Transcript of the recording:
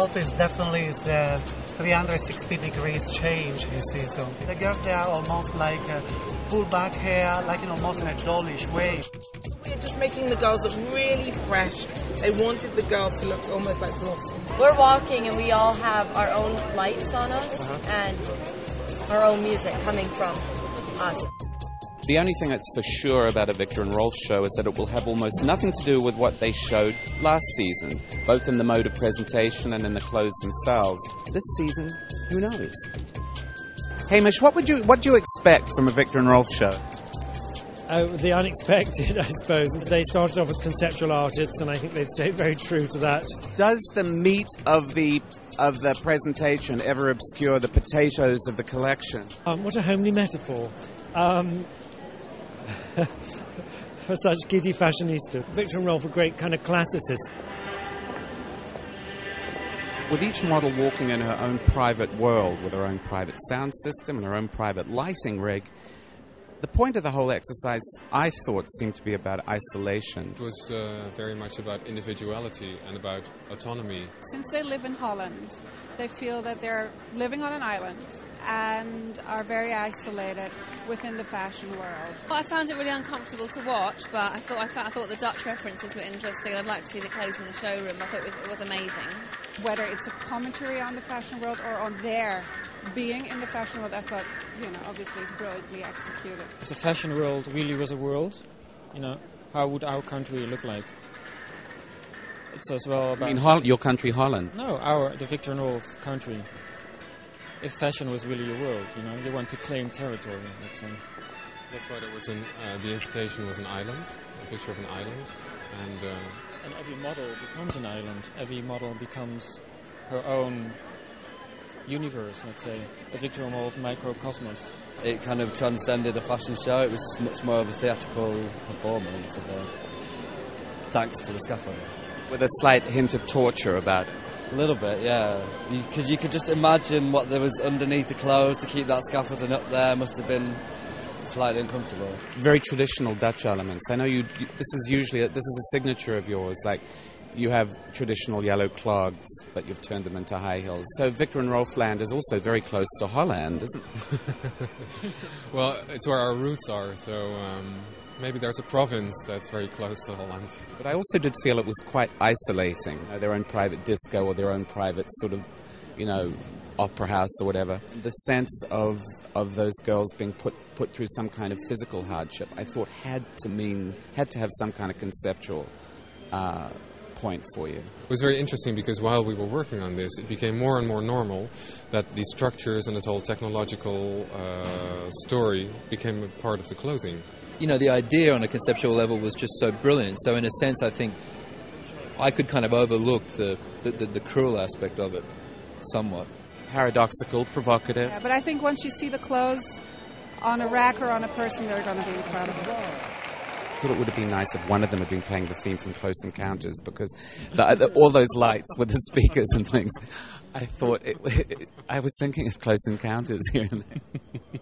Rolf is definitely the 360 degrees change this season. The girls, they are almost like pull back hair, like almost in a dollish way. We're just making the girls look really fresh. They wanted the girls to look almost like Blossom. We're walking and we all have our own lights on us and our own music coming from us. The only thing that's for sure about a Viktor and Rolf show is that it will have almost nothing to do with what they showed last season, both in the mode of presentation and in the clothes themselves. This season, who knows? Hamish, what do you expect from a Viktor and Rolf show? The unexpected, I suppose. They started off as conceptual artists, and I think they've stayed very true to that. Does the meat of the presentation ever obscure the potatoes of the collection? What a homely metaphor. For such giddy fashionistas. Viktor and Rolf are great kind of classicists. With each model walking in her own private world, with her own private sound system and her own private lighting rig, the point of the whole exercise, I thought, seemed to be about isolation. It was very much about individuality and about autonomy. Since they live in Holland, they feel that they're living on an island and are very isolated within the fashion world. Well, I found it really uncomfortable to watch, but I thought the Dutch references were interesting. I'd like to see the clothes in the showroom. I thought it was amazing. Whether it's a commentary on the fashion world or on their being in the fashion world, I thought, obviously it's brilliantly executed. If the fashion world really was a world, how would our country look like? It's as well about... You mean your country, Holland? No, the Viktor and Rolf country. If fashion was really a world, they want to claim territory, let's say. That's why there was the invitation was an island, a picture of an island, and every model becomes an island. Every model becomes her own universe, let's say, a Viktor and Rolf microcosmos. It kind of transcended a fashion show. It was much more of a theatrical performance, thanks to the scaffolding. With a slight hint of torture about it. A little bit, yeah. Because you could just imagine what there was underneath the clothes to keep that scaffolding up there. Must have been slightly uncomfortable. Very traditional Dutch elements. I know this is a signature of yours, like you have traditional yellow clogs, but you've turned them into high heels. So Viktor and Rolf land is also very close to Holland, isn't it? Well, it's where our roots are, so maybe there's a province that's very close to Holland. But I also did feel it was quite isolating, their own private disco or their own private sort of, opera house or whatever. The sense of those girls being put through some kind of physical hardship, I thought had to have some kind of conceptual point for you. It was very interesting because while we were working on this, it became more and more normal that these structures and this whole technological story became a part of the clothing. The idea on a conceptual level was just so brilliant. So in a sense, I think I could kind of overlook the cruel aspect of it somewhat. Paradoxical, provocative. Yeah, but I think once you see the clothes on a rack or on a person, they're going to be incredible. I thought it would have been nice if one of them had been playing the theme from Close Encounters, because all those lights with the speakers and things, I thought I was thinking of Close Encounters here and there.